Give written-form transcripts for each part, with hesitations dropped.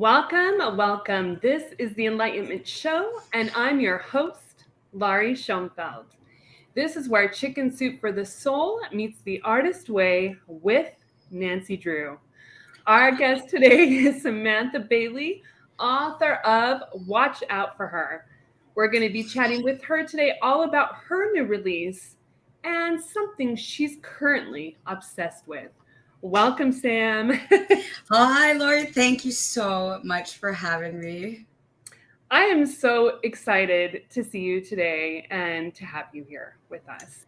Welcome. This is the Enlightenment Show, and I'm your host, Laurie Schoenfeld. This is where Chicken Soup for the Soul meets the artist way with Nancy Drew. Our guest today is Samantha Bailey, author of Watch Out for Her. We're going to be chatting with her today all about her new release and something she's currently obsessed with. Welcome, Sam. Hi, Laurie. Thank you so much for having me. I am so excited to see you today and to have you here with us.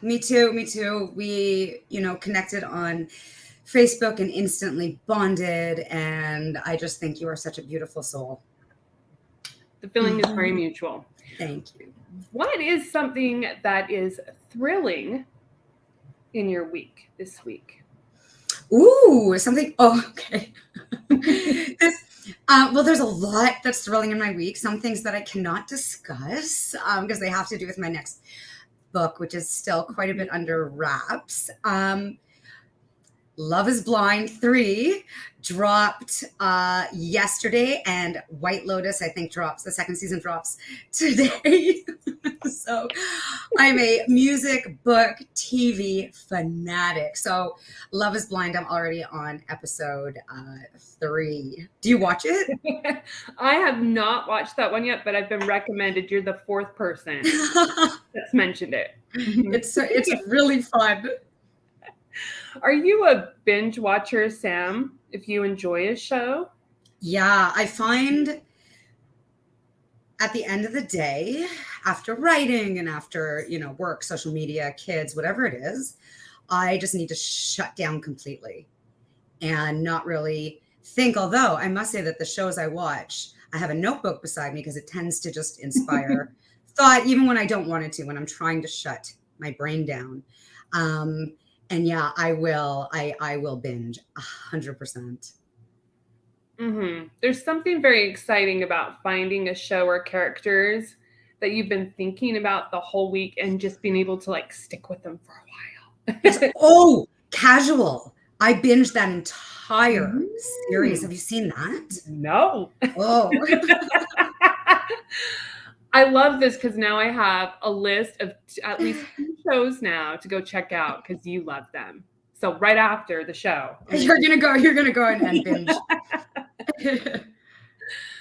Me too. We, connected on Facebook and instantly bonded. And I just think you are such a beautiful soul. The feeling is very mutual. Thank you. What is something that is thrilling in your week this week? Ooh, something. Oh, okay. Well, there's a lot that's thrilling in my week. Some things that I cannot discuss because they have to do with my next book, which is still quite a bit under wraps. Love is Blind 3 dropped yesterday, and White Lotus, I think, the second season drops today. So I'm a music, book, TV fanatic. So Love is Blind, I'm already on episode 3. Do you watch it? I have not watched that one yet, but I've been recommended. You're the fourth person that's mentioned it. It's really fun. Are you a binge watcher, Sam, if you enjoy a show? Yeah, I find at the end of the day, after writing and after, work, social media, kids, whatever it is, I just need to shut down completely and not really think. Although I must say that the shows I watch, I have a notebook beside me because it tends to just inspire thought, even when I don't want it to, when I'm trying to shut my brain down. And yeah, I will binge 100%. There's something very exciting about finding a show or characters that you've been thinking about the whole week and just being able to stick with them for a while. Oh, Casual. I binged that entire series. Have you seen that? No. Oh. I love this because now I have a list of at least 2 shows now to go check out because you love them. So right after the show, you're gonna go and binge.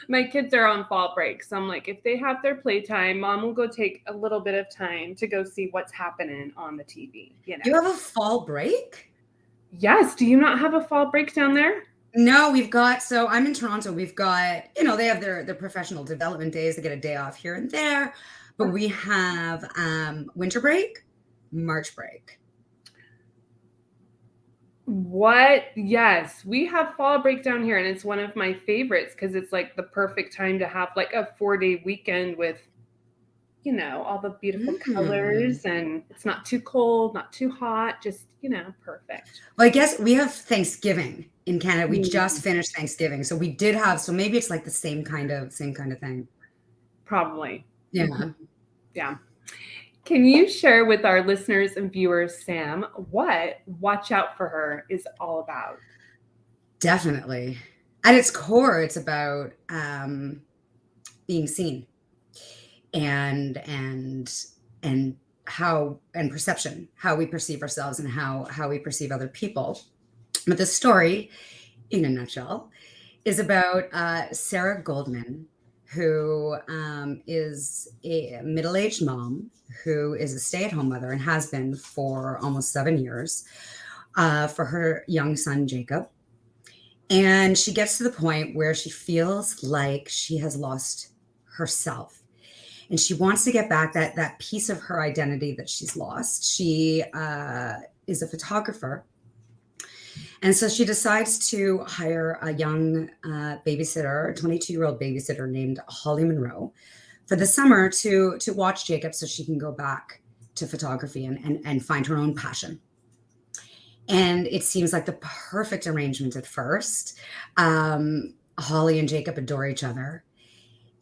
My kids are on fall break, so I'm like, if they have their playtime, Mom will go take a little bit of time to go see what's happening on the TV. You have a fall break? Yes. Do you not have a fall break down there? No, so I'm in Toronto. We've got, they have their professional development days. They get a day off here and there, but we have winter break, March break. What? Yes, we have fall break down here, and it's one of my favorites because it's the perfect time to have a 4-day weekend with, all the beautiful colors, and it's not too cold, not too hot, just, perfect. Well, I guess we have Thanksgiving in Canada. We just finished Thanksgiving. So we did so maybe it's the same kind of thing. Probably. Yeah. Yeah. Can you share with our listeners and viewers, Sam, what Watch Out for Her is all about? Definitely. At its core, it's about being seen and perception, how we perceive ourselves and how we perceive other people. But the story, in a nutshell, is about Sarah Goldman, who is a middle-aged mom who is a stay-at-home mother and has been for almost 7 years for her young son, Jacob. And she gets to the point where she feels like she has lost herself. And she wants to get back that piece of her identity that she's lost. She is a photographer. And so she decides to hire a young babysitter, a 22-year-old babysitter named Holly Monroe, for the summer to watch Jacob so she can go back to photography and find her own passion. And it seems like the perfect arrangement at first. Holly and Jacob adore each other.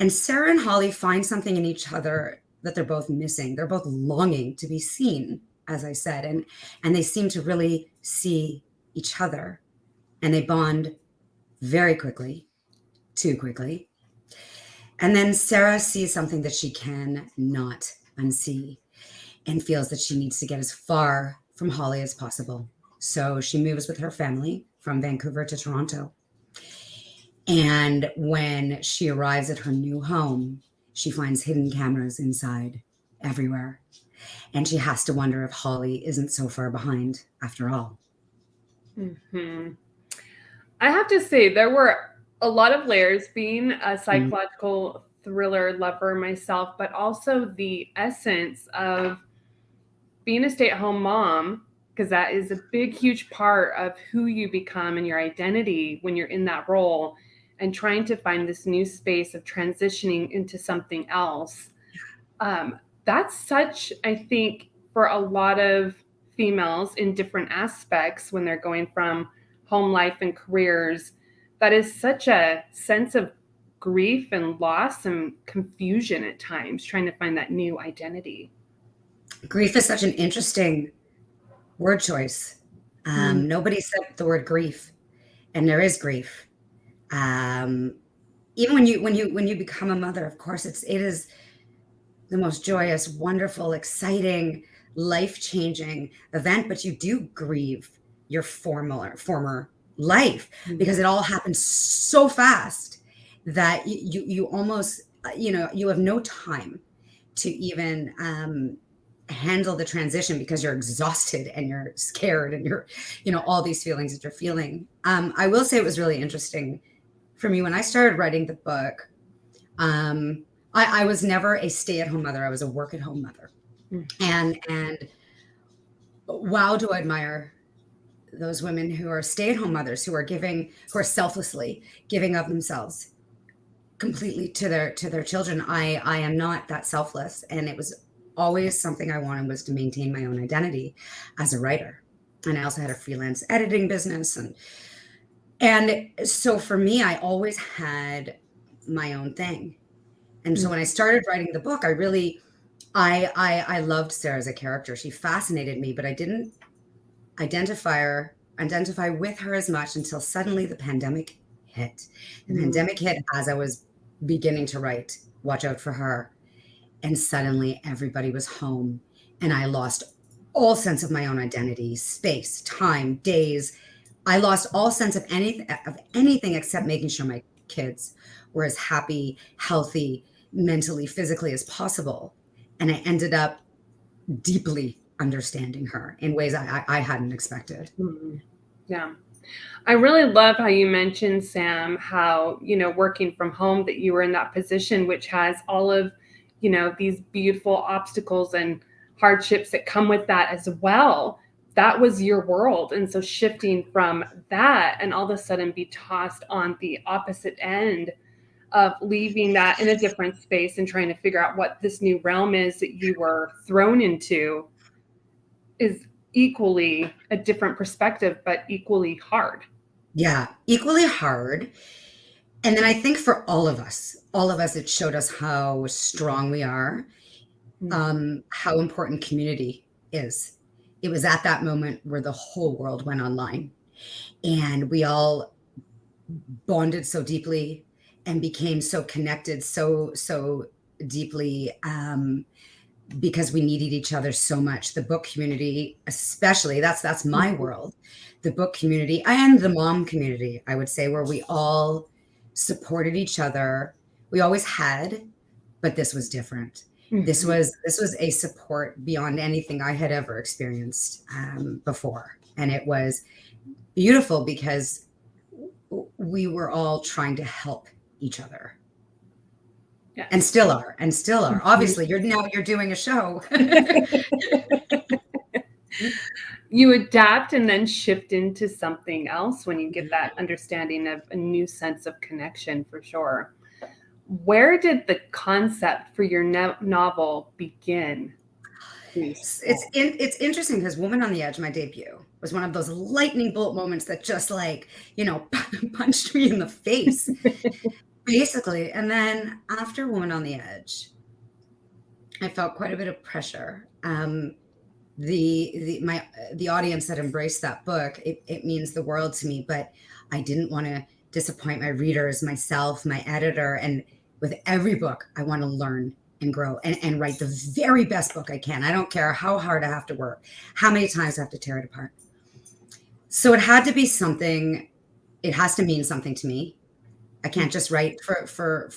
And Sarah and Holly find something in each other that they're both missing. They're both longing to be seen, as I said. And they seem to really see each other. And they bond very quickly. too quickly. And then Sarah sees something that she can not unsee and feels that she needs to get as far from Holly as possible. So she moves with her family from Vancouver to Toronto. And when she arrives at her new home, she finds hidden cameras inside everywhere. And she has to wonder if Holly isn't so far behind after all. Hmm. I have to say, there were a lot of layers being a Mm. psychological thriller lover myself, but also the essence of being a stay-at-home mom, because that is a big, huge part of who you become and your identity when you're in that role, and trying to find this new space of transitioning into something else. That's such, I think, for a lot of females in different aspects when they're going from home life and careers, that is such a sense of grief and loss and confusion at times, trying to find that new identity. Grief is such an interesting word choice. Mm. Nobody said the word grief, and there is grief. Um, Even when you become a mother, of course, it is the most joyous, wonderful, exciting, life-changing event, but you do grieve your former life because it all happens so fast that you almost you have no time to even handle the transition because you're exhausted and you're scared and you're all these feelings that you're feeling. I will say it was really interesting for me when I started writing the book. I was never a stay-at-home mother. I was a work-at-home mother. Mm. And wow, do I admire those women who are stay-at-home mothers who are selflessly giving of themselves completely to their children. I am not that selfless, and it was always something I wanted was to maintain my own identity as a writer. And I also had a freelance editing business, and so for me, I always had my own thing. And so Mm. when I started writing the book, I loved Sarah as a character. She fascinated me, but I didn't identify with her as much until suddenly the pandemic hit. The Mm. pandemic hit as I was beginning to write Watch Out for Her, and suddenly everybody was home, and I lost all sense of my own identity, space, time, days. I lost all sense of anything except making sure my kids were as happy, healthy, mentally, physically as possible. And I ended up deeply understanding her in ways I hadn't expected. Mm. Yeah. I really love how you mentioned, Sam, how, working from home, that you were in that position, which has all of, these beautiful obstacles and hardships that come with that as well. That was your world. And so shifting from that and all of a sudden be tossed on the opposite end of leaving that in a different space and trying to figure out what this new realm is that you were thrown into is equally a different perspective, but equally hard. Yeah, equally hard. And then I think for all of us, it showed us how strong we are, Mhm. how important community is. It was at that moment where the whole world went online, and we all bonded so deeply and became so connected so deeply, because we needed each other so much. The book community, especially, that's my Mhm. world. The book community and the mom community, I would say, where we all supported each other. We always had, but this was different. This Mhm. was this was a support beyond anything I had ever experienced before, and it was beautiful because we were all trying to help each other, and Yes. still are. Mhm. Obviously, you're doing a show. You adapt and then shift into something else when you get that understanding of a new sense of connection, for sure. Where did the concept for your novel begin? Please. It's interesting because Woman on the Edge, my debut, was one of those lightning bolt moments that just like, punched me in the face, basically. And then after Woman on the Edge, I felt quite a bit of pressure. The audience that embraced that book, it means the world to me, but I didn't want to disappoint my readers, myself, my editor. And with every book, I want to learn and grow and write the very best book I can. I don't care how hard I have to work, how many times I have to tear it apart. So it had to be something, it has to mean something to me. I can't just write for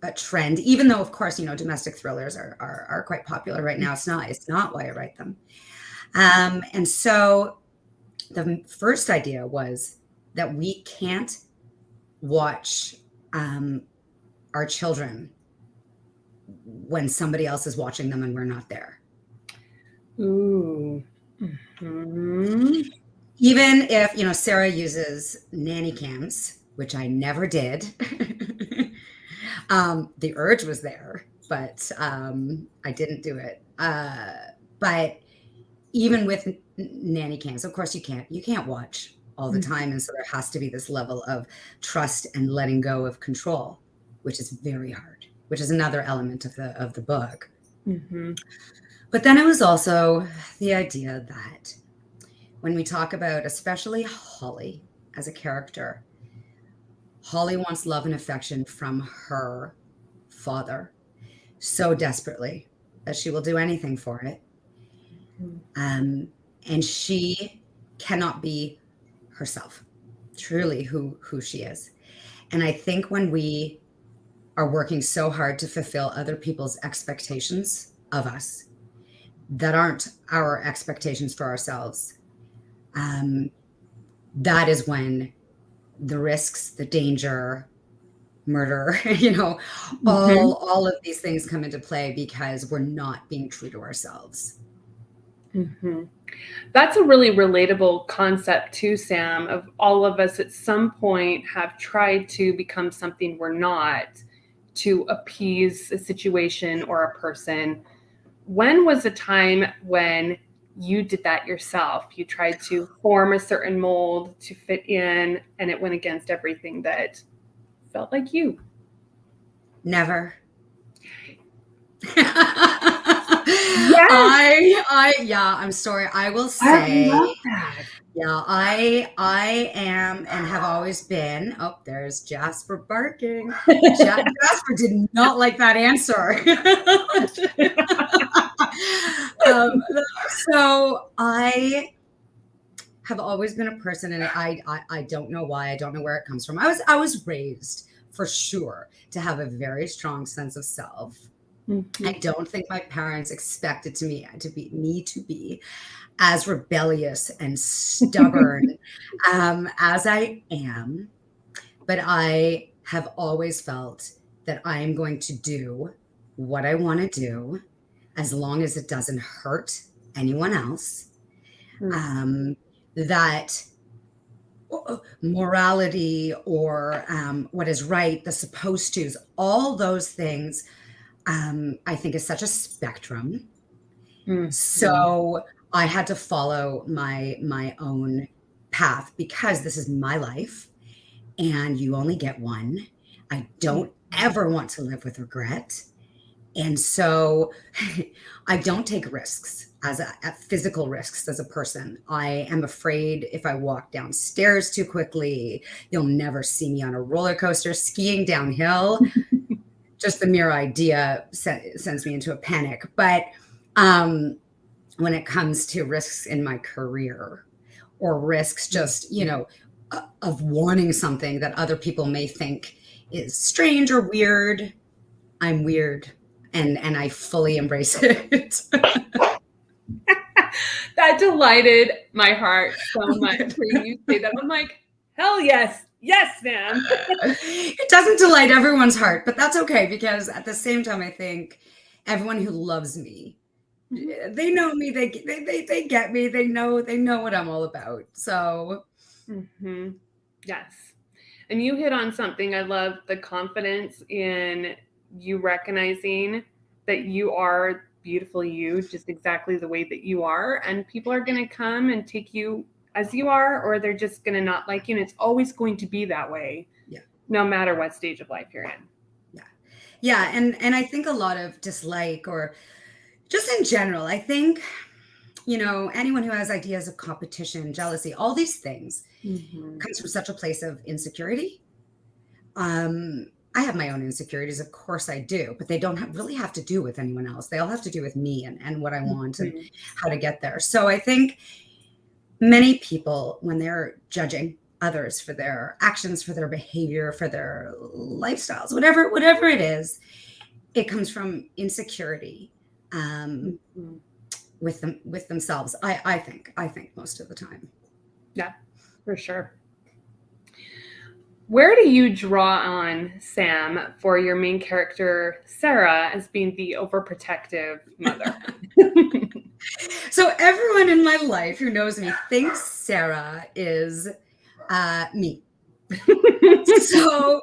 a trend, even though, of course, domestic thrillers are quite popular right now. It's not why I write them. And so the first idea was that we can't watch our children when somebody else is watching them and we're not there. Ooh. Mm-hmm. Even if, Sarah uses nanny cams, which I never did. The urge was there, but I didn't do it. But even with nanny cams, of course, you can't watch all the time. And so there has to be this level of trust and letting go of control, which is very hard, which is another element of the book. Mm-hmm. But then it was also the idea that when we talk about, especially Holly as a character, Holly wants love and affection from her father so desperately that she will do anything for it. And she cannot be herself, truly who she is. And I think when we are working so hard to fulfill other people's expectations of us that aren't our expectations for ourselves, that is when the risks, the danger, murder, all of these things come into play because we're not being true to ourselves. Mm-hmm. That's a really relatable concept too, Sam, of all of us at some point have tried to become something we're not to appease a situation or a person. When was a time when you did that yourself? You tried to form a certain mold to fit in, and it went against everything that felt like you. Never. Yes. I'm sorry. I will say, I love that. yeah, I am and have always been. Oh, there's Jasper barking. Jasper did not like that answer. So I have always been a person, and I don't know why. I don't know where it comes from. I was raised for sure to have a very strong sense of self. Mm-hmm. I don't think my parents expected me to be as rebellious and stubborn as I am. But I have always felt that I am going to do what I want to do as long as it doesn't hurt anyone else. That morality or what is right, the supposed to's, all those things, I think is such a spectrum. Mm-hmm. So I had to follow my own path because this is my life and you only get one. I don't ever want to live with regret. And so I don't take risks at physical risks as a person. I am afraid if I walk downstairs too quickly, you'll never see me on a roller coaster skiing downhill. Just the mere idea sends me into a panic. But when it comes to risks in my career or risks just, of wanting something that other people may think is strange or weird, I'm weird. And I fully embrace it. That delighted my heart so much hearing you say that. I'm like, hell yes. Yes, ma'am. It doesn't delight everyone's heart, but that's okay because at the same time, I think everyone who loves me, they know me, they get me, they know what I'm all about. So yes. And you hit on something. I love the confidence in you recognizing that you are beautiful, you just exactly the way that you are, and people are going to come and take you as you are, or they're just going to not like you. And it's always going to be that way. Yeah. No matter what stage of life you're in. Yeah. Yeah. And I think a lot of dislike or just in general, I think, anyone who has ideas of competition, jealousy, all these things comes from such a place of insecurity I have my own insecurities, of course I do, but they don't really have to do with anyone else. They all have to do with me and what I want and Mhm. how to get there. So I think many people, when they're judging others for their actions, for their behavior, for their lifestyles, whatever it is, it comes from insecurity um, Mhm. with themselves. I think most of the time. Yeah, for sure. Where do you draw on, Sam, for your main character, Sarah, as being the overprotective mother? So everyone in my life who knows me thinks Sarah is me. So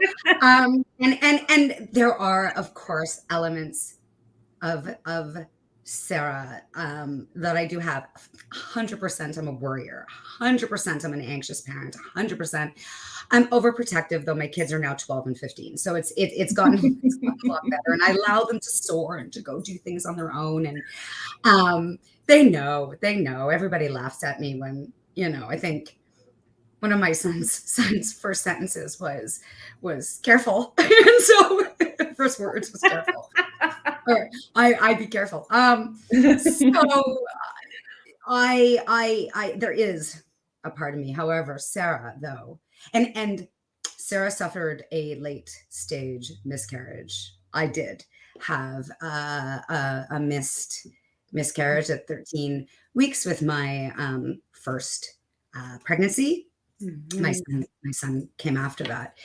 and there are, of course, elements of Sarah that I do have. 100% I'm a worrier. 100% I'm an anxious parent. 100% I'm overprotective, though my kids are now 12 and 15. So it's gotten a lot better, and I allow them to soar and to go do things on their own. And they know. Everybody laughs at me when, I think one of my son's first sentences was careful. And so first words was careful. Or I be careful. So I there is a part of me. However, Sarah, though, and Sarah suffered a late stage miscarriage. I did have a missed miscarriage at 13 weeks with my first pregnancy. My Mhm. son came after that.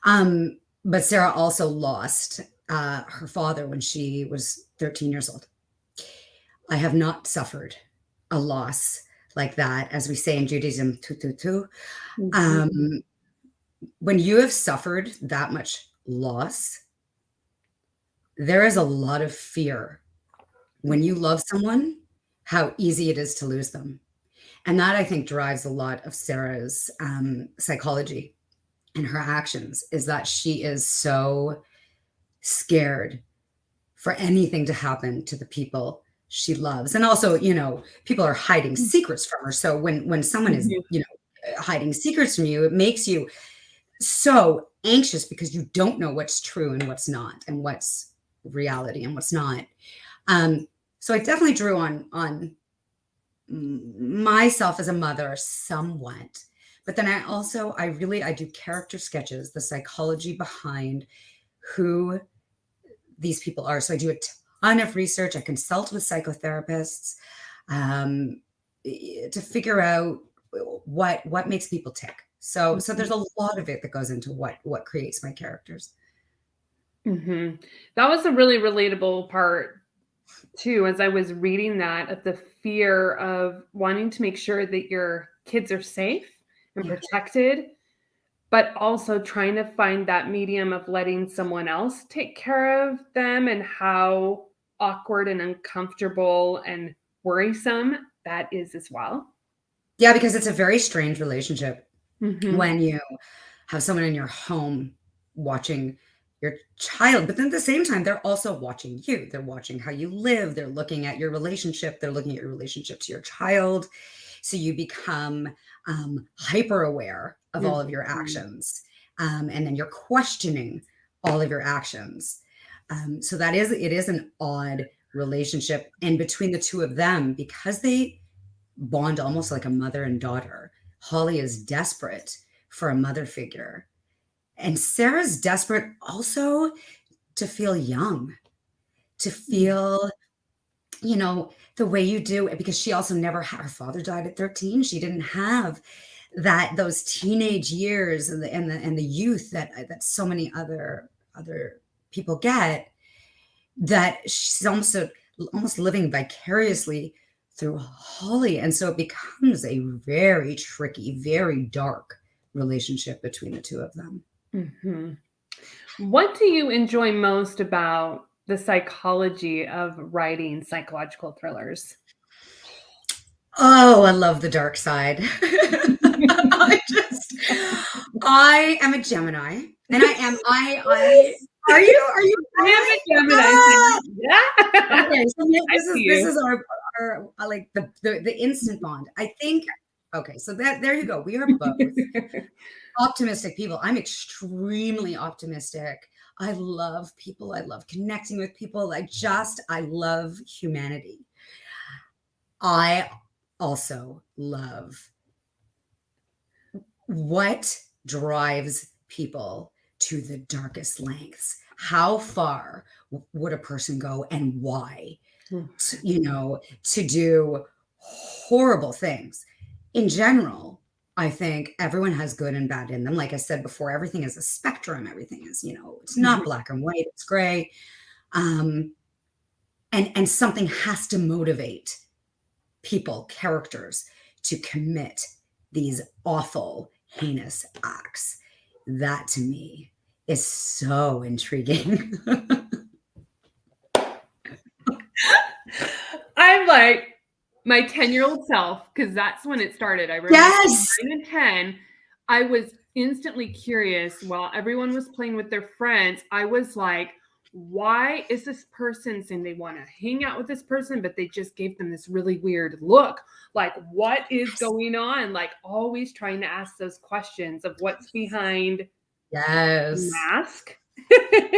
Um, but Sarah also lost her father when she was 13 years old. I have not suffered a loss like that, as we say in Judaism, tu tu tu. Mhm. Um, when you have suffered that much loss, there is a lot of fear when you love someone, how easy it is to lose them. And that, I think, drives a lot of Sarah's psychology and her actions, is that she is so scared for anything to happen to the people she loves. And also, people are hiding secrets from her. So when someone is, Mhm. hiding secrets from you, it makes you so anxious because you don't know what's true and what's not, and what's reality and what's not. Um, so I definitely drew on myself as a mother somewhat. But then I do character sketches, the psychology behind who these people are. So I do a ton of research. I consult with psychotherapists um, to figure out what makes people tick. So there's a lot of it that goes into what creates my characters. Mhm. That was a really relatable part too, as I was reading that, of the fear of wanting to make sure that your kids are safe and Yeah. protected, but also trying to find that medium of letting someone else take care of them, and how awkward and uncomfortable and worrisome that is as well. Yeah, because it's a very strange relationship Mhm. when you have someone in your home watching your child, but then at the same time, they're also watching you. They're watching how you live. They're looking at your relationship. They're looking at your relationship to your child. So you become hyper aware of all of your Mhm. actions. And then you're questioning all of your actions. So it is an odd relationship. And between the two of them, because they bond almost like a mother and daughter, Holly is desperate for a mother figure. And Sarah's desperate also to feel young, to feel, the way you do, because she also never had, her father died at 13. She didn't have those teenage years and the youth that so many other people get, that she's almost living vicariously through Holly. And so it becomes a very tricky, very dark relationship between the two of them. Mhm. What do you enjoy most about the psychology of writing psychological thrillers? Oh, I love the dark side. I am a Gemini, and I are you I am Gemini? a Gemini Ah! fan. Yeah. Okay, so I this see is you. our like the instant bond. I think Okay, so there you go. We are both optimistic people. I'm extremely optimistic. I love people. I love connecting with people. I love humanity. I also love what drives people to the darkest lengths. How far would a person go and why? To do horrible things. In general, I think everyone has good and bad in them. Like I said before, everything is a spectrum. Everything is, it's not black and white, it's gray. Um, and something has to motivate people, characters, to commit these awful, heinous acts. That to me is so intriguing. I'm like my 10-year-old self, because that's when it started. I remember Yes. 9 and 10. I was instantly curious while everyone was playing with their friends. I was like, why is this person saying they want to hang out with this person, but they just gave them this really weird look? Like, what is going on? Like, always trying to ask those questions of what's behind the Yes. mask.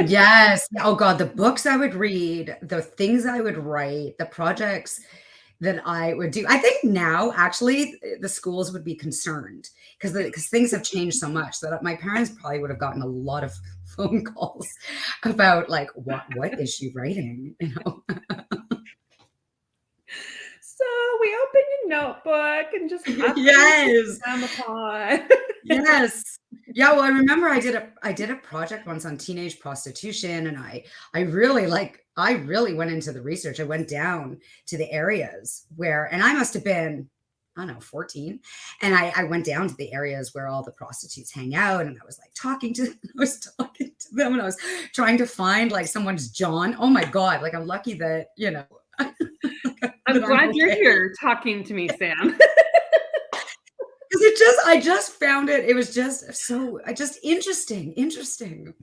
Yes. Oh God, the books I would read, the things I would write, the projects that I would do. I think now actually the schools would be concerned because things have changed so much that my parents probably would have gotten a lot of phone calls about like what is she writing? So we open your notebook and just have Yes. them upon. Yes. Yeah, well, I remember I did a project once on teenage prostitution, and I really went into the research. I went down to the areas and I must have been, I don't know, 14. And I went down to the areas where all the prostitutes hang out, and I was like talking to them, and I was trying to find like someone's John. Oh my God, like I'm lucky that, I'm that glad you're okay. here talking to me, Sam. Because I just found it was just interesting.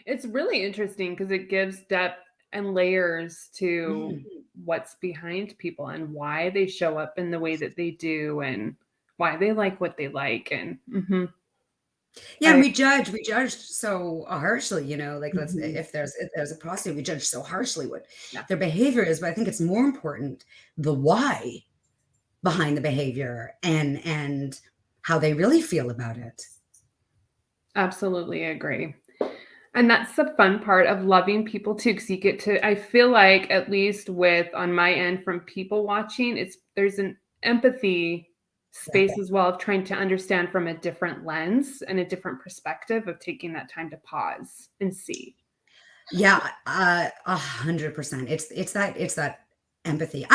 It's really interesting because it gives depth and layers to Mhm. what's behind people and why they show up in the way that they do and why they like what they like. And Yeah, and we judge so harshly, like let's mhm, if there's a prostitute, we judge so harshly what yeah, their behavior is, but I think it's more important the why behind the behavior and how they really feel about it. absolutely agree. And that's the fun part of loving people too, because you get to, I feel like, at least with on my end from people watching, there's an empathy Yeah. space as well of trying to understand from a different lens and a different perspective of taking that time to pause and see. Yeah, 100%. It's that empathy.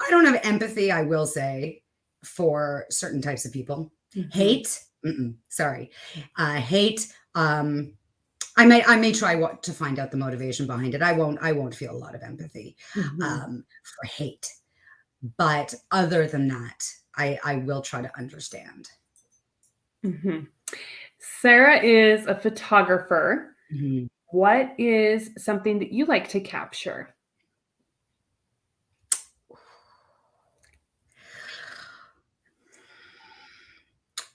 I don't have empathy, I will say, for certain types of people. Mhm. Hate, sorry. Hate, I may try to find out the motivation behind it. I won't feel a lot of empathy Mhm. for hate. But other than that, I will try to understand. Mhm. Sarah is a photographer. Mhm. What is something that you like to capture?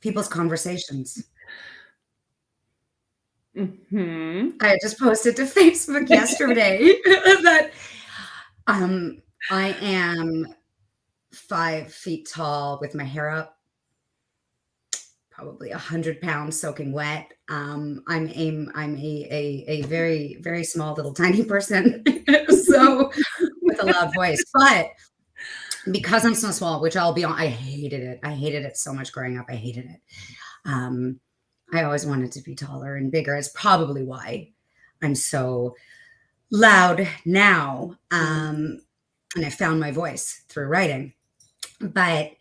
People's conversations. Mhm. I just posted to Facebook yesterday that I am 5 feet tall with my hair up, probably 100 pounds soaking wet. I'm a very, very small little tiny person. So with a loud voice. But because I'm so small, which I'll be on, I hated it. I hated it so much growing up. I hated it. Um, I always wanted to be taller and bigger. It's probably why I'm so loud now. And I found my voice through writing. But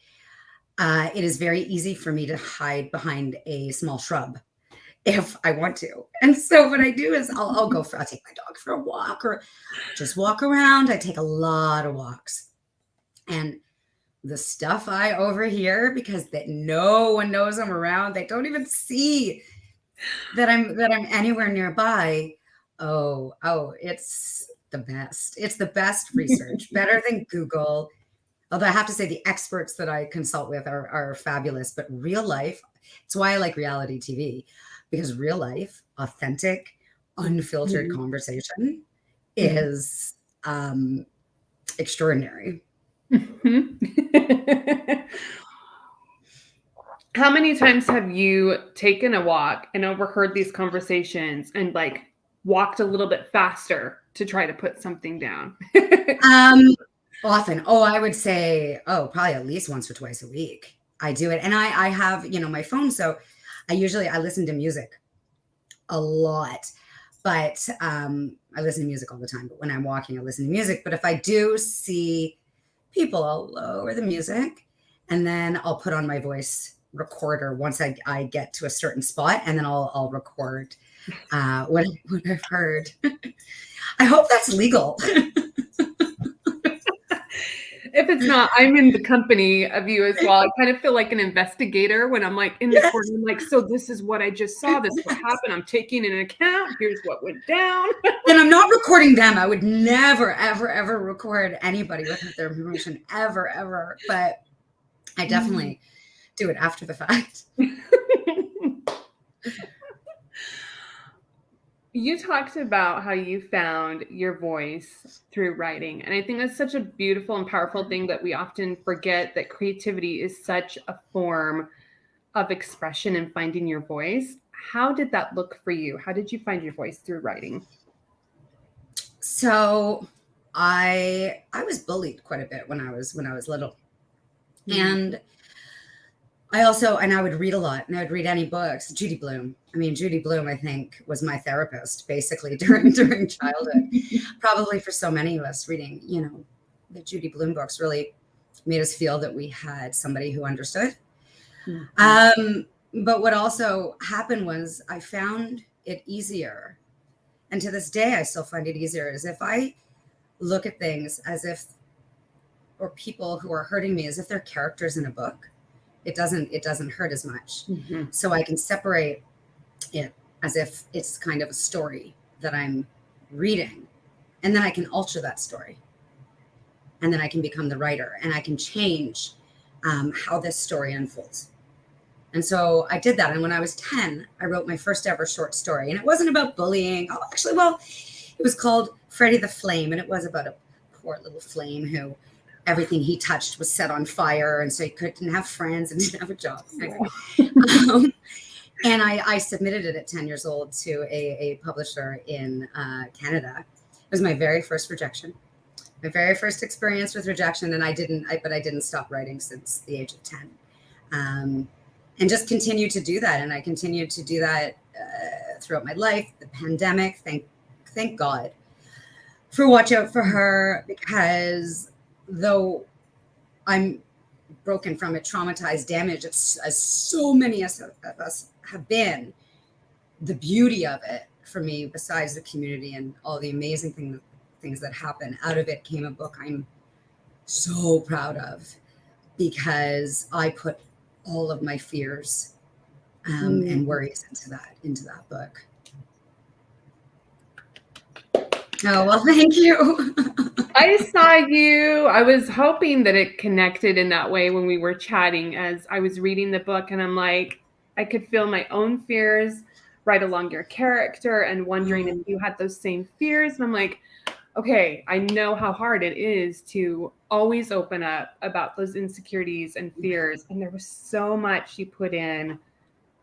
it is very easy for me to hide behind a small shrub if I want to. And so what I do is I'll take my dog for a walk or just walk around. I take a lot of walks. And the stuff I overhear because that no one knows I'm around, they don't even see that I'm anywhere nearby. Oh, it's the best. It's the best research, better than Google. Although I have to say the experts that I consult with are fabulous, but real life, it's why I like reality TV, because real life, authentic, unfiltered Mhm. conversation Mhm. is extraordinary. Mhm. How many times have you taken a walk and overheard these conversations and like walked a little bit faster to try to put something down? Um, Often. Oh, I would say, oh, probably at least once or twice a week. I do it. And I have, my phone. So I listen to music a lot, but I listen to music all the time. But when I'm walking, I listen to music. But if I do see people, I'll lower the music and then I'll put on my voice recorder once I get to a certain spot, and then I'll record what I've heard. I hope that's legal. If it's not, I'm in the company of you as well. I kind of feel like an investigator when I'm like in the corner. Yes. I'm like, so this is what I just saw. This is what happened. I'm taking an account. Here's what went down. And I'm not recording them. I would never, ever, ever record anybody without their permission, ever, ever. But I definitely do it after the fact. You talked about how you found your voice through writing. And I think that's such a beautiful and powerful thing that we often forget, that creativity is such a form of expression and finding your voice. How did that look for you? How did you find your voice through writing? So I was bullied quite a bit when I was little. Mm. And I would read a lot, and I would read any books. Judy Blume. I mean, Judy Blume, I think, was my therapist basically during childhood. Probably for so many of us, reading, the Judy Blume books really made us feel that we had somebody who understood. Mhm. But what also happened was I found it easier, and to this day, I still find it easier, is if I look at things as if, or people who are hurting me as if they're characters in a book. It doesn't hurt as much. Mhm. So I can separate it as if it's kind of a story that I'm reading, and then I can alter that story, and then I can become the writer, and I can change how this story unfolds. And so I did that. And when I was 10, I wrote my first ever short story. And it wasn't about bullying. Oh, actually, well, it was called Freddie the Flame. And it was about a poor little flame who everything he touched was set on fire. And so he couldn't have friends and didn't have a job. Anyway. Um, and I submitted it at 10 years old to a publisher in Canada. It was my very first rejection, my very first experience with rejection. And but I didn't stop writing since the age of 10. And just continue to do that. And I continued to do that throughout my life. The pandemic, thank God for Watch Out for Her, because though I'm broken from it, traumatized, damaged, as so many of us have been, the beauty of it for me, besides the community and all the amazing things that happen out of it, came a book I'm so proud of, because I put all of my fears and Mm. worries into that book. Oh, well, thank you. I saw you. I was hoping that it connected in that way when we were chatting as I was reading the book, and I'm like, I could feel my own fears right along your character and wondering if you had those same fears. And I'm like, okay, I know how hard it is to always open up about those insecurities and fears. And there was so much you put in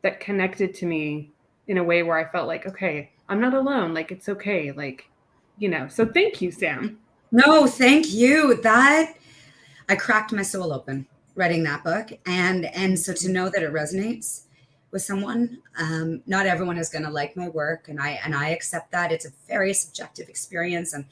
that connected to me in a way where I felt like, okay, I'm not alone. Like, it's okay. Like, so thank you, Sam. No, thank you. That I cracked my soul open writing that book, and so to know that it resonates with someone. Not everyone is going to like my work, and I accept that. It's a very subjective experience, and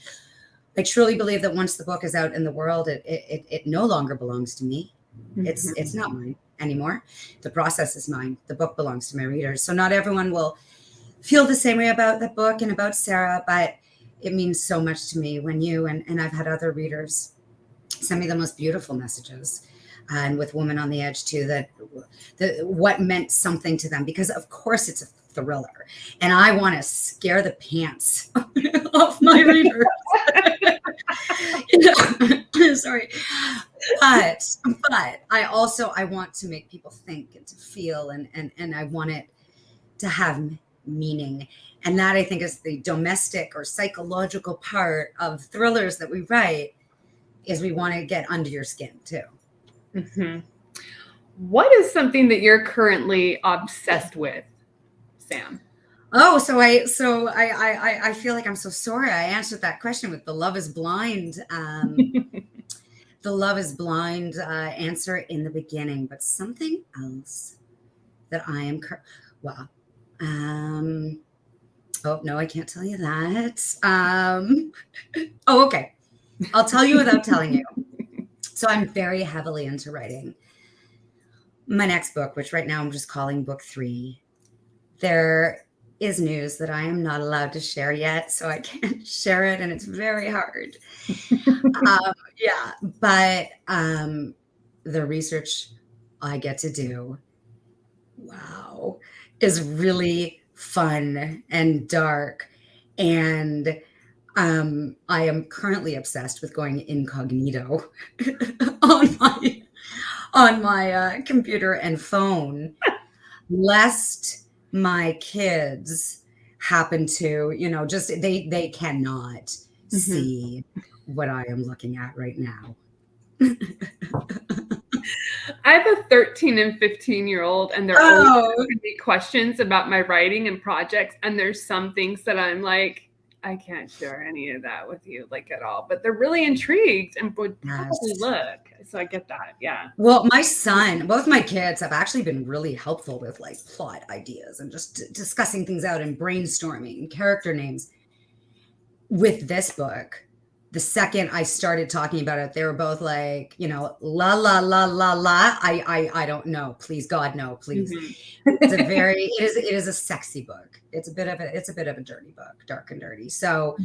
I truly believe that once the book is out in the world, it no longer belongs to me. It's not mine anymore. The process is mine. The book belongs to my readers. So not everyone will feel the same way about the book and about Sarah, but it means so much to me when you and I've had other readers send me the most beautiful messages, and with Woman on the Edge too, that what meant something to them, because of course it's a thriller and I want to scare the pants off my readers. Sorry. But I want to make people think and to feel, and I want it to have meaning. And that, I think, is the domestic or psychological part of thrillers that we write, is we want to get under your skin too. Mm-hmm. What is something that you're currently obsessed with, Sam? Oh, so I feel like I'm so sorry. I answered that question with the Love is Blind. The Love is Blind answer in the beginning, but something else that I am. Well, oh no, I can't tell you that. Oh, okay. I'll tell you without telling you. So I'm very heavily into writing my next book, which right now I'm just calling book 3. There is news that I am not allowed to share yet, so I can't share it, and it's very hard. Yeah, but the research I get to do, wow, is really fun and dark, and I am currently obsessed with going incognito on my computer and phone, lest my kids happen to, just they cannot see what I am looking at right now. I have a 13 and 15-year-old, and they're always asking me questions about my writing and projects. And there's some things that I'm like, I can't share any of that with you, like, at all. But they're really intrigued and would probably look. So I get that. Yeah. Well, both my kids have actually been really helpful with like plot ideas and just discussing things out and brainstorming character names. With this book, the second I started talking about it, they were both like, la la la la la. I don't know. Please, God, no, please. It is a sexy book. It's a bit of a dirty book, dark and dirty. So,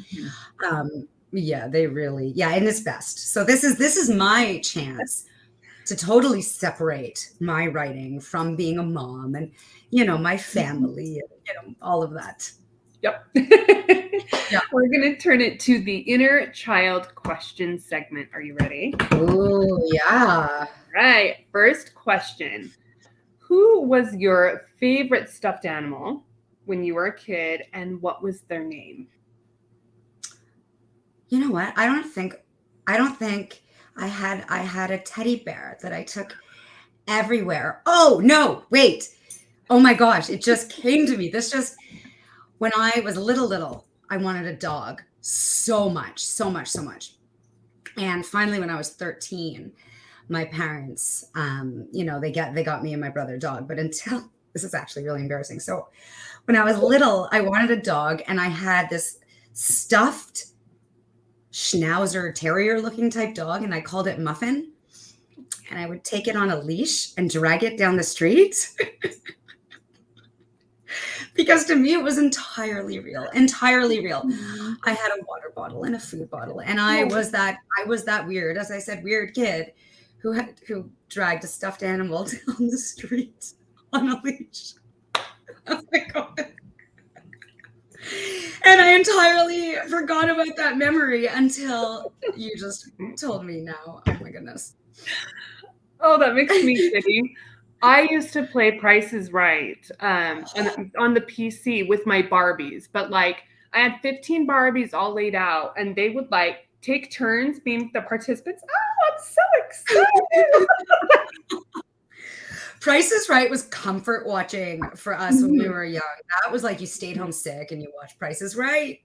yeah, they really, and it's best. So this is my chance to totally separate my writing from being a mom and, my family and, all of that. Yep. Yeah. We're going to turn it to the inner child question segment. Are you ready? Oh, yeah. Right. First question. Who was your favorite stuffed animal when you were a kid, and what was their name? You know what? I don't think I had a teddy bear that I took everywhere. Oh, no, wait. Oh my gosh, it just came to me. When I was little, I wanted a dog so much. And finally, when I was 13, my parents, they got me and my brother a dog. But this is actually really embarrassing. So when I was little, I wanted a dog, and I had this stuffed Schnauzer terrier looking type dog, and I called it Muffin. And I would take it on a leash and drag it down the street. Because to me, it was entirely real. I had a water bottle and a food bottle, and I was that weird, as I said, weird kid who dragged a stuffed animal down the street on a leash. Oh my God. And I entirely forgot about that memory until you just told me now. Oh my goodness. Oh, that makes me giddy. I used to play Price is Right on the PC with my Barbies, but like I had 15 Barbies all laid out, and they would like take turns being the participants. Oh, I'm so excited. Price is Right was comfort watching for us when we were young. That was like you stayed home sick and you watched Price is Right.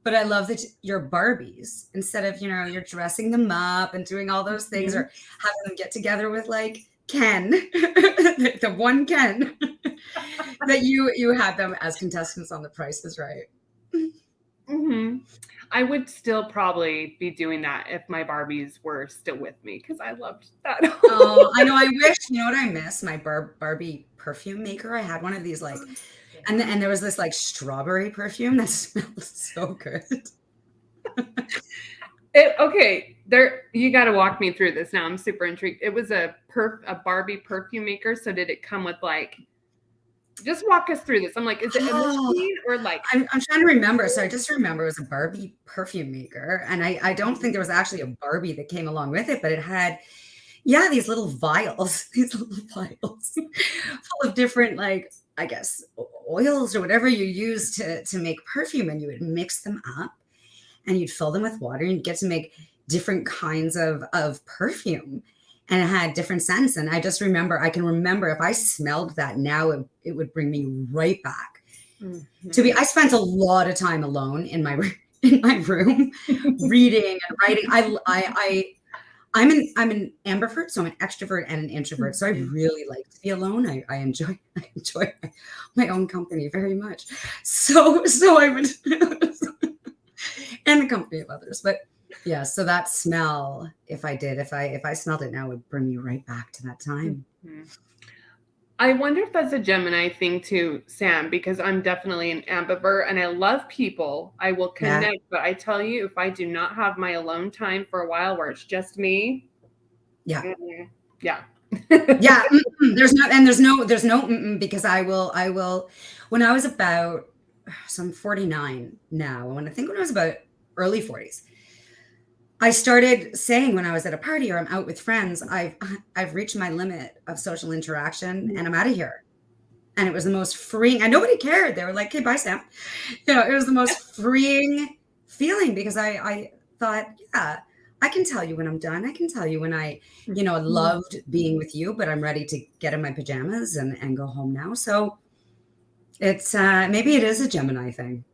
But I love that your Barbies, instead of, you're dressing them up and doing all those things, or having them get together with like Ken, the one Ken, that you had them as contestants on The Price is Right. Mm-hmm. I would still probably be doing that if my Barbies were still with me, because I loved that. Oh, I know. I wish, you know what I miss? My Barbie perfume maker. I had one of these like, and there was this like strawberry perfume that smelled so good. Okay, you got to walk me through this now. I'm super intrigued. It was a Barbie perfume maker. So did it come with like Just walk us through this. I'm like, is it a Oh, machine or like? I'm trying to remember. So I just remember it was a Barbie perfume maker, and I don't think there was Mhm. actually a Barbie that came along with it, but it had, yeah, these little vials, these little vials full of different, like, I guess, oils or whatever you use to make perfume, and you would mix them up, and you'd fill them with water, and you'd get to make different kinds of perfume, and it had different scents. And I can remember if I smelled that now, it would bring me right back to be. Mhm. I spent a lot of time alone in my in my room reading and writing. I'm an ambivert, so I'm an extrovert and an introvert. So I Mhm. really like to be alone. I enjoy I enjoy my own company very much. So I would and the company of others. But yeah, so that smell, if I smelled it now, it would bring me right back to that time. Mhm. I wonder if that's a Gemini thing too, Sam, because I'm definitely an ambivert and I love people. I will Yeah. connect, but I tell you, if I do not have my alone time for a while where it's just me, Yeah. yeah. Yeah. There's no because I will when I was about, so I'm 49 now. When I was about early 40s, I started saying when I was at a party or I'm out with friends, I've reached my limit of social interaction and I'm out of here. And it was the most freeing, and nobody cared. They were like, "Okay, bye, Sam." It was the most freeing feeling because I thought, yeah, I can tell you when I'm done. I can tell you when I loved being with you, but I'm ready to get in my pajamas and go home now. So it's maybe it is a Gemini thing.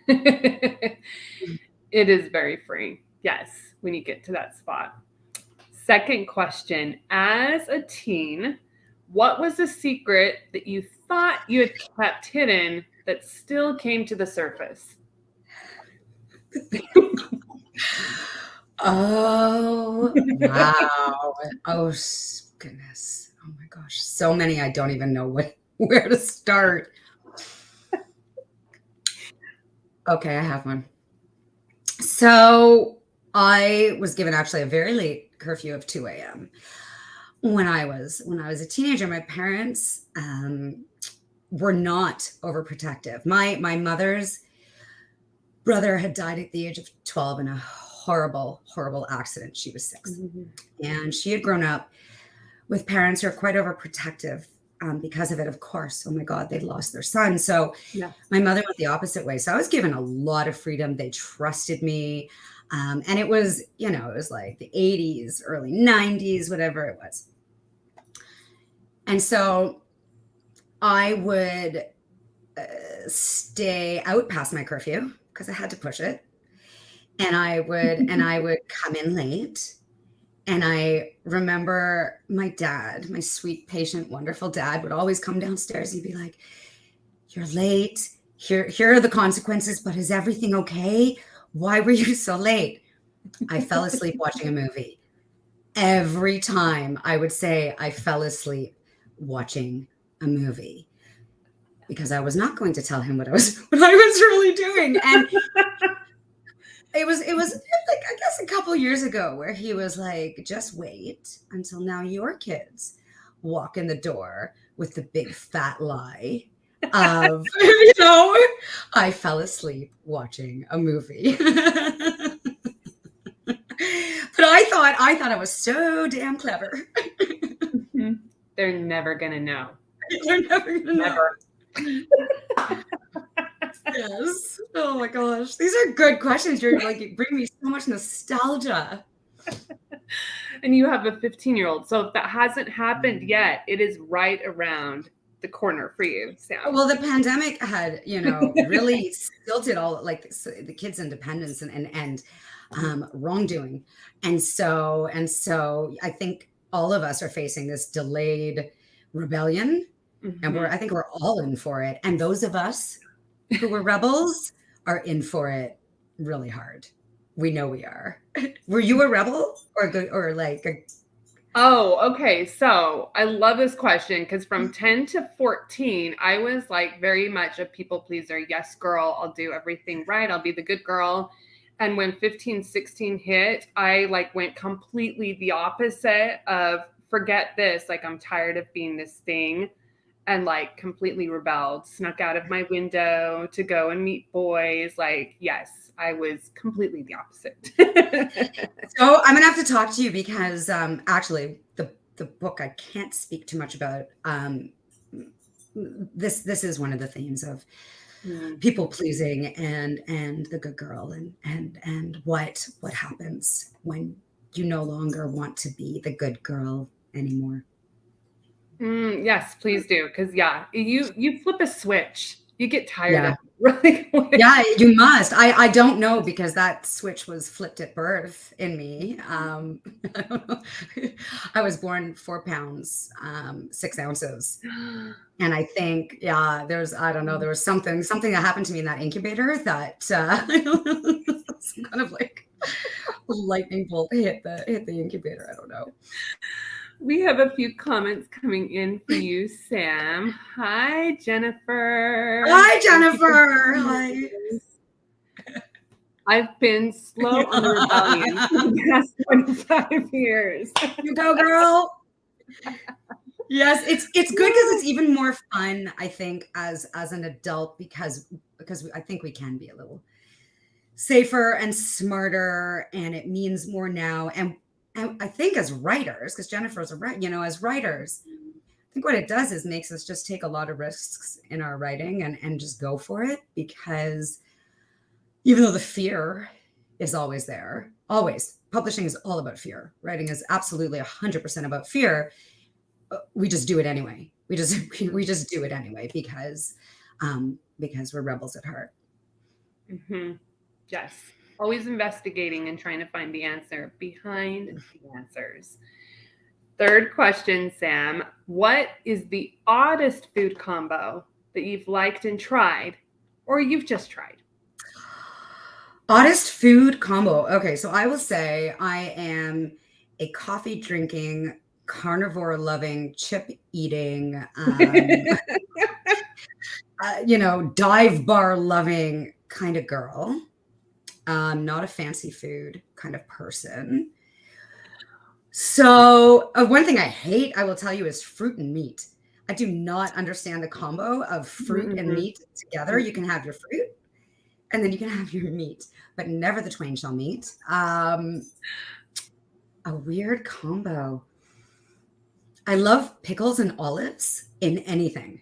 It is very free. Yes, when you get to that spot. Second question. As a teen, what was the secret that you thought you had kept hidden that still came to the surface? Oh, wow. Oh, goodness. Oh my gosh. So many I don't even know where to start. Okay, I have one. So I was given actually a very late curfew of 2 a.m. When I was a teenager. My parents were not overprotective. My mother's brother had died at the age of 12 in a horrible, horrible accident. She was 6. Mhm. And she had grown up with parents who are quite overprotective because of it, of course. Oh my God, they lost their son. So Yes. my mother went the opposite way. So I was given a lot of freedom. They trusted me. And it was like the 80s, early 90s, whatever it was. And so I would stay out past my curfew because I had to push it. And I would come in late. And I remember my dad, my sweet, patient, wonderful dad, would always come downstairs. He'd be like, "You're late. Here are the consequences, but is everything okay? Why were you so late?" I fell asleep watching a movie. Every time I would say I fell asleep watching a movie because I was not going to tell him what I was really doing. And it was like, I guess, a couple years ago where he was like, "Just wait until now your kids walk in the door with the big fat lie of I fell asleep watching a movie." But I thought I was so damn clever. Mhm. They're never going to know. They're never gonna know. Never. Yes. Oh my gosh. These are good questions. You're like, you bring me so much nostalgia. And you have a 15-year-old. So if that hasn't happened Mm. yet, it is right around the corner for you, Sam. Well, the pandemic had, really stilted all, like, the kids' independence and wrongdoing. And so I think all of us are facing this delayed rebellion, and Mhm. I think we're all in for it. And those of us who were rebels are in for it really hard. We know we are. Were you a rebel or good or like a, Oh, okay. So I love this question because from 10 to 14, I was like very much a people pleaser. Yes, girl, I'll do everything right. I'll be the good girl. And when 15, 16 hit, I like went completely the opposite of forget this. Like I'm tired of being this thing. and like completely rebelled, snuck out of my window to go and meet boys. Like, yes, I was completely the opposite. So I'm gonna have to talk to you because actually the book I can't speak too much about. This is one of the themes of Mm. people pleasing and the good girl and what happens when you no longer want to be the good girl anymore. Yes, please do. Because yeah, you flip a switch, you get tired of Yeah. it really quick. Yeah, you must. I don't know because that switch was flipped at birth in me. I don't know. I was born 4 pounds, 6 ounces. And I think, yeah, I don't know, there was something that happened to me in that incubator that some kind of like lightning bolt hit the incubator. I don't know. We have a few comments coming in for you, Sam. Hi, Jennifer. Hi, Thank you for Jennifer. joining Hi. us. I've been slow on the rebellion for the past 25 years. You go, girl. Yes, it's good because it's even more fun, I think, as an adult because I think we can be a little safer and smarter, and it means more now. And I think as writers, because Jennifer's as writers, I think what it does is makes us just take a lot of risks in our writing and just go for it because even though the fear is always there, always publishing is all about fear. Writing is absolutely 100% about fear. We just do it anyway. We just do it anyway because we're rebels at heart. Mm-hmm. Yes. Always investigating and trying to find the answer behind the answers. Third question, Sam. What is the oddest food combo that you've liked and tried, or you've just tried? Oddest food combo. Okay, so I will say I am a coffee drinking, carnivore loving, chip eating, dive bar loving kind of girl. Not a fancy food kind of person. So, one thing I hate, I will tell you, is fruit and meat. I do not understand the combo of fruit and Mm-hmm. meat together. You can have your fruit and then you can have your meat, but never the twain shall meet. A weird combo. I love pickles and olives in anything.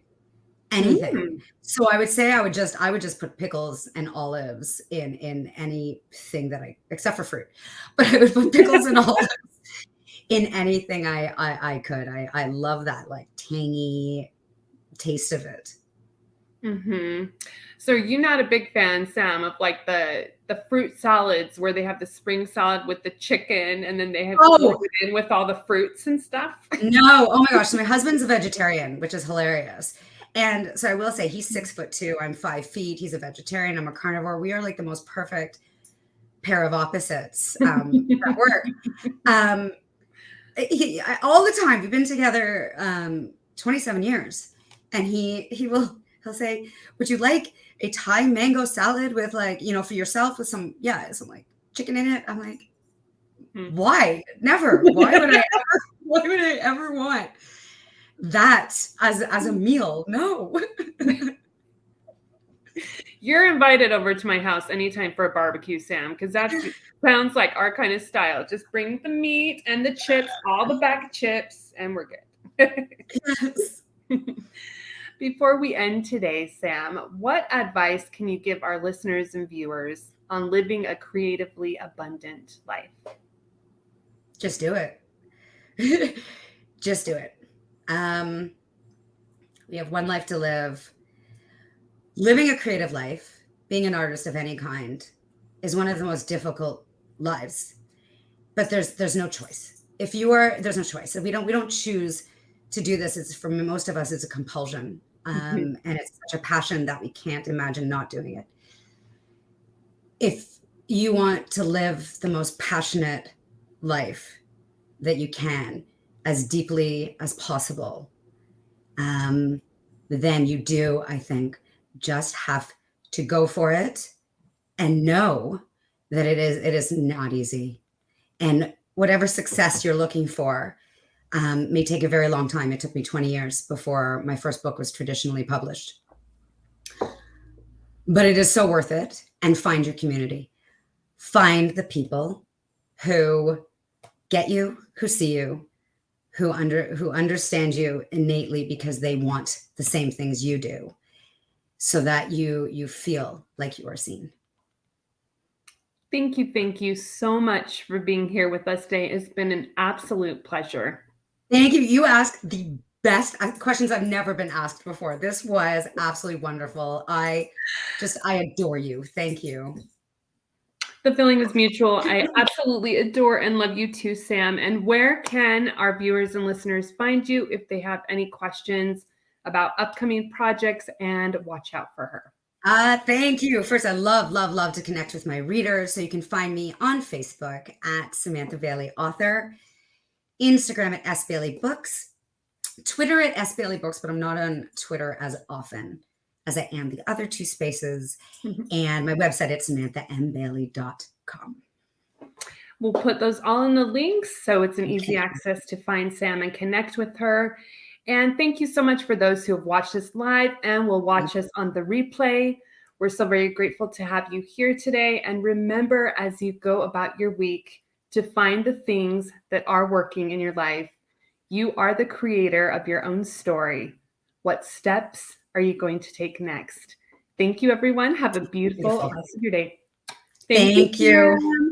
Anything. Mm. So I would say I would just put pickles and olives in anything that I except for fruit. But I would put pickles and olives in anything I could. I love that like tangy taste of it. Mm-hmm. So you're not a big fan, Sam, of like the fruit salads where they have the spring salad with the chicken and then they have loaded Oh, it in with all the fruits and stuff? no. Oh my gosh. So my husband's a vegetarian, which is hilarious. And so I will say he's 6'2". I'm 5 feet. He's a vegetarian. I'm a carnivore. We are like the most perfect pair of opposites at work. Um, all the time. We've been together 27 years, and he'll say, "Would you like a Thai mango salad with like for yourself with some like chicken in it?" I'm like, Hmm. "Why? Never. Why would I ever? Why would I ever want that as a meal? No." You're invited over to my house anytime for a barbecue, Sam, because that sounds like our kind of style. Just bring the meat and the chips, all the bag of chips, and we're good. Yes. Before we end today, Sam, what advice can you give our listeners and viewers on living a creatively abundant life? Just do it. Just do it. Um, we have one life to live. Living a creative life, being an artist of any kind, is one of the most difficult lives. But there's no choice. There's no choice. So we don't choose to do this. It's for most of us, it's a compulsion, and it's such a passion that we can't imagine not doing it. If you want to live the most passionate life that you can, as deeply as possible, then you do, I think, just have to go for it and know that it is not easy. And whatever success you're looking for, may take a very long time. It took me 20 years before my first book was traditionally published. But it is so worth it. And find your community. Find the people who get you, who see you, who understand you innately because they want the same things you do, so that you feel like you are seen. Thank you so much for being here with us today. It's been an absolute pleasure. Thank you. You asked the best questions I've never been asked before. This was absolutely wonderful. I adore you. Thank you. The feeling is mutual. I absolutely adore and love you too, Sam. And where can our viewers and listeners find you if they have any questions about upcoming projects, and watch out for her? Thank you. First, I love to connect with my readers. So you can find me on Facebook at Samantha Bailey Author, Instagram at S Bailey Books, Twitter at S Bailey Books, but I'm not on Twitter as often as I am the other two spaces. And my website at SamanthaMBailey.com. We'll put those all in the links, so it's an easy access to find Sam and connect with her. And thank you so much for those who have watched us live and will watch us on the replay. We're so very grateful to have you here today. And remember, as you go about your week, to find the things that are working in your life. You are the creator of your own story. What steps are you going to take next? Thank you, everyone. Have a beautiful rest of your day. Thank you.